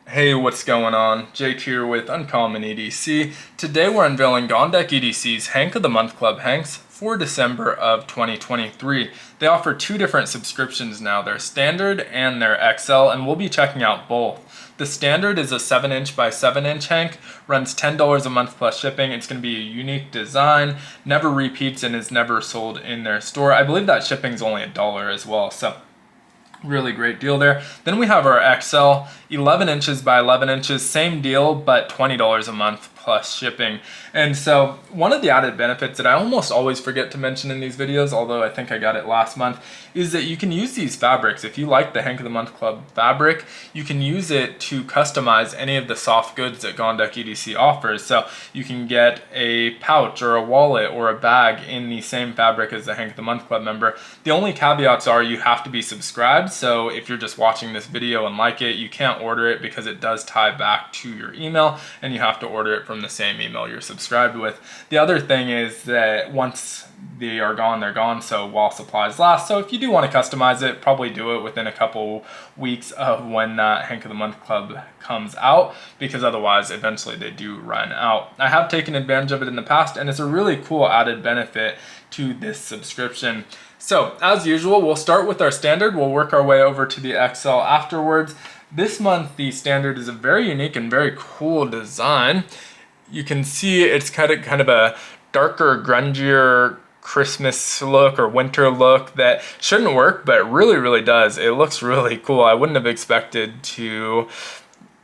Hey, what's going on? Jake here with Uncommon EDC. Today we're unveiling Gondek EDC's Hank of the Month Club Hanks for December of 2023. They offer two different subscriptions now, their Standard and their XL, and we'll be checking out both. The Standard is a 7" by 7" Hank, runs $10 a month plus shipping. It's going to be a unique design, never repeats, and is never sold in their store. I believe that shipping's only $1 as well, so really great deal there. Then we have our XL, 11" by 11", same deal, but $20 a month plus shipping. And so one of the added benefits that I almost always forget to mention in these videos, although I think I got it last month, is that you can use these fabrics. If you like the Hank of the Month Club fabric, you can use it to customize any of the soft goods that Gondek EDC offers. So you can get a pouch or a wallet or a bag in the same fabric as the Hank of the Month Club member. The only caveats are you have to be subscribed. So if you're just watching this video and like it, you can't order it because it does tie back to your email and you have to order it from the same email you're subscribed with. The other thing is that once they are gone, they're gone, so while supplies last. So if you do want to customize it, probably do it within a couple weeks of when that Hank of the Month Club comes out, because otherwise eventually they do run out. I have taken advantage of it in the past, and it's a really cool added benefit to this subscription. So as usual, we'll start with our Standard. We'll work our way over to the XL afterwards. This month, the Standard is a very unique and very cool design. You can see it's kind of a darker, grungier Christmas look or winter look that shouldn't work, but really does. It looks really cool. I wouldn't have expected to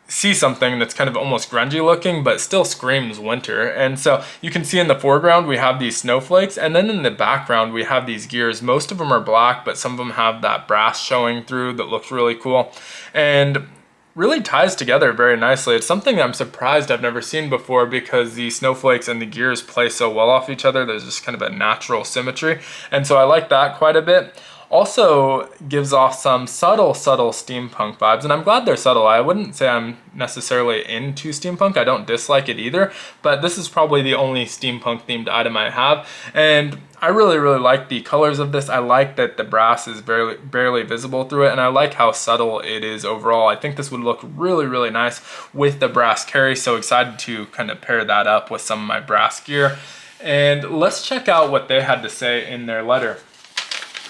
see something that's kind of almost grungy looking but still screams winter. And so you can see in the foreground we have these snowflakes, and then in the background we have these gears. Most of them are black, but some of them have that brass showing through that looks really cool and really ties together very nicely. It's something I'm surprised I've never seen before, because the snowflakes and the gears play so well off each other. There's just kind of a natural symmetry, and so I like that quite a bit. Also gives off some subtle steampunk vibes, and I'm glad they're subtle. I wouldn't say I'm necessarily into steampunk. I don't dislike it either, but this is probably the only steampunk themed item I have, and I really like the colors of this. I like that the brass is barely visible through it, and I like how subtle it is overall. I think this would look really nice with the brass carry, so excited to kind of pair that up with some of my brass gear. And let's check out what they had to say in their letter.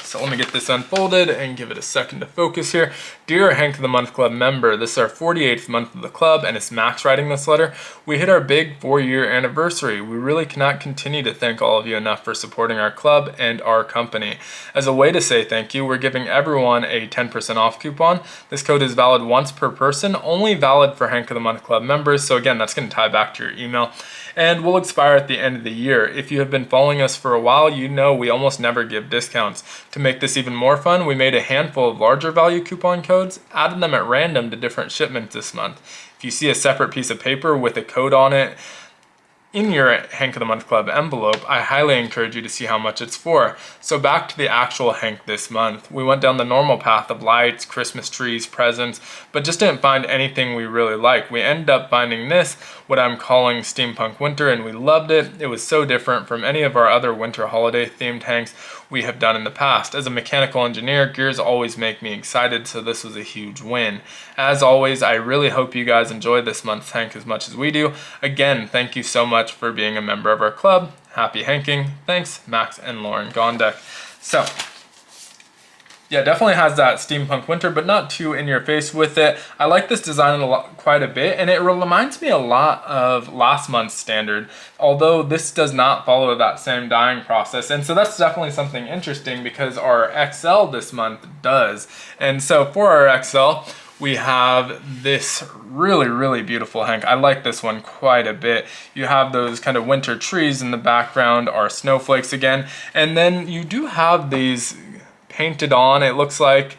So let me get this unfolded and give it a second to focus here. Dear Hank of the Month Club member, this is our 48th month of the club, and it's Max writing this letter. We hit our big 4-year anniversary. We really cannot continue to thank all of you enough for supporting our club and our company. As a way to say thank you, we're giving everyone a 10% off coupon. This code is valid once per person, only valid for Hank of the Month Club members. So again, that's going to tie back to your email, and will expire at the end of the year. If you have been following us for a while, you know we almost never give discounts. To make this even more fun, we made a handful of larger value coupon codes, added them at random to different shipments this month. If you see a separate piece of paper with a code on it in your Hank of the Month Club envelope, I highly encourage you to see how much it's for. So back to the actual Hank this month. We went down the normal path of lights, Christmas trees, presents, but just didn't find anything we really liked. We ended up finding this, what I'm calling Steampunk Winter, and we loved it. It was so different from any of our other winter holiday themed Hanks we have done in the past. As a mechanical engineer, gears always make me excited, so this was a huge win. As always, I really hope you guys enjoy this month's Hank as much as we do. Again, thank you so much for being a member of our club. Happy hanking. Thanks, Max and Lauren Gondek. So yeah, definitely has that steampunk winter, but not too in your face with it. I like this design quite a bit, and it reminds me a lot of last month's Standard, although this does not follow that same dyeing process. And so that's definitely something interesting, because our XL this month does. And so for our XL, we have this really beautiful Hank. I like this one quite a bit. You have those kind of winter trees in the background, our snowflakes again, and then you do have these painted on, it looks like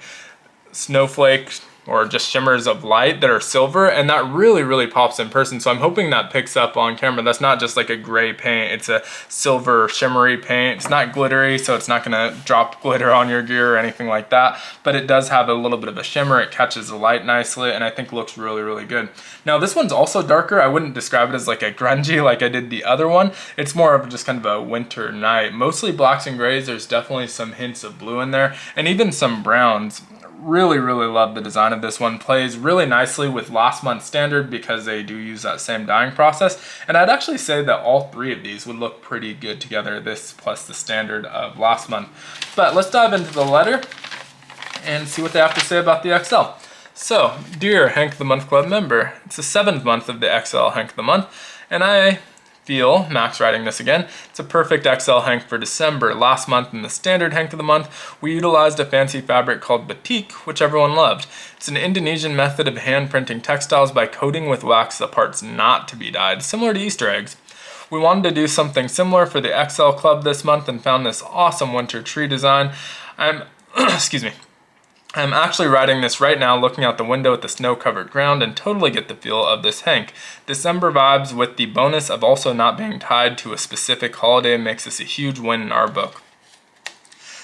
snowflake or just shimmers of light that are silver, and that really pops in person. So I'm hoping that picks up on camera. That's not just like a gray paint, it's a silver shimmery paint. It's not glittery, so it's not gonna drop glitter on your gear or anything like that, but it does have a little bit of a shimmer. It catches the light nicely, and I think looks really good. Now this one's also darker. I wouldn't describe it as like a grungy like I did the other one. It's more of just kind of a winter night. Mostly blacks and grays. There's definitely some hints of blue in there, and even some browns. really love the design of this one. Plays really nicely with last month's standard because they do use that same dyeing process. And I'd actually say that all three of these would look pretty good together, this plus the standard of last month. But let's dive into the letter and see what they have to say about the XL. So, dear Hank of the Month Club member, it's the 7th month of the XL Hank of the Month, and I feel, Max writing this again, it's a perfect XL Hank for December. Last month in the standard Hank of the Month, we utilized a fancy fabric called batik, which everyone loved. It's an Indonesian method of hand printing textiles by coating with wax the parts not to be dyed, similar to Easter eggs. We wanted to do something similar for the XL Club this month and found this awesome winter tree design. Excuse me. I'm actually writing this right now, looking out the window at the snow-covered ground, and totally get the feel of this Hank. December vibes with the bonus of also not being tied to a specific holiday makes this a huge win in our book.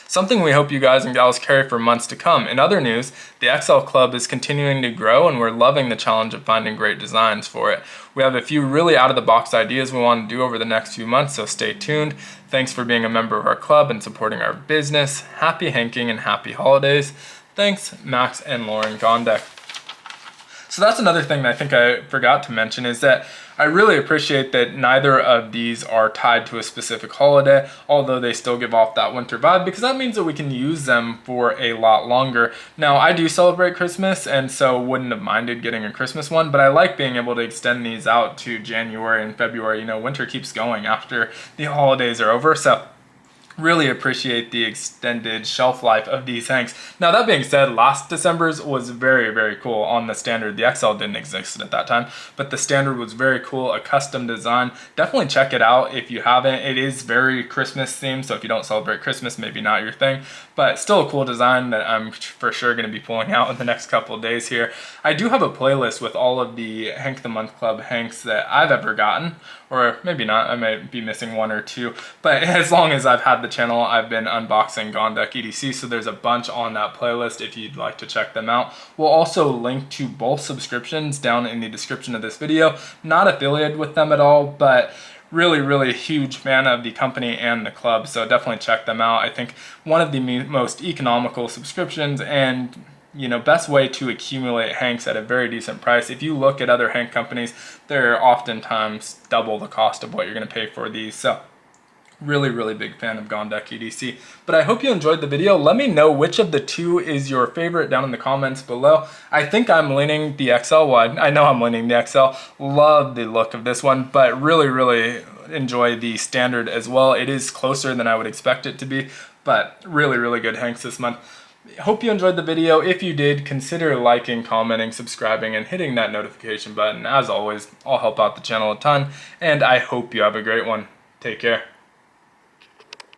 Something we hope you guys and gals carry for months to come. In other news, the XL Club is continuing to grow and we're loving the challenge of finding great designs for it. We have a few really out-of-the-box ideas we want to do over the next few months, so stay tuned. Thanks for being a member of our club and supporting our business. Happy hanking and happy holidays. Thanks, Max and Lauren Gondek. So that's another thing that I think I forgot to mention is that I really appreciate that neither of these are tied to a specific holiday, although they still give off that winter vibe, because that means that we can use them for a lot longer. Now, I do celebrate Christmas, and so wouldn't have minded getting a Christmas one, but I like being able to extend these out to January and February. You know, winter keeps going after the holidays are over, so really appreciate the extended shelf life of these hanks. Now that being said, last December's was very cool on the standard. The XL didn't exist at that time, but the standard was very cool, a custom design. Definitely check it out if you haven't. It is very Christmas themed, so if you don't celebrate Christmas, maybe not your thing, but still a cool design that I'm for sure going to be pulling out in the next couple of days here. I do have a playlist with all of the Hank of the Month Club hanks that I've ever gotten, or maybe not, I might be missing one or two, but as long as I've had the channel, I've been unboxing Gondek EDC, so there's a bunch on that playlist if you'd like to check them out. We'll also link to both subscriptions down in the description of this video. Not affiliated with them at all, but really huge fan of the company and the club, so definitely check them out. I think one of the most economical subscriptions and best way to accumulate hanks at a very decent price. If you look at other hank companies, they're oftentimes double the cost of what you're going to pay for these. So really big fan of Gondek EDC. But I hope you enjoyed the video. Let me know which of the two is your favorite down in the comments below. I think I'm leaning the XL one. I know I'm leaning the XL. Love the look of this one, but really enjoy the standard as well. It is closer than I would expect it to be, but really good hanks this month. Hope you enjoyed the video. If you did, consider liking, commenting, subscribing, and hitting that notification button. As always, I'll help out the channel a ton, and I hope you have a great one. Take care.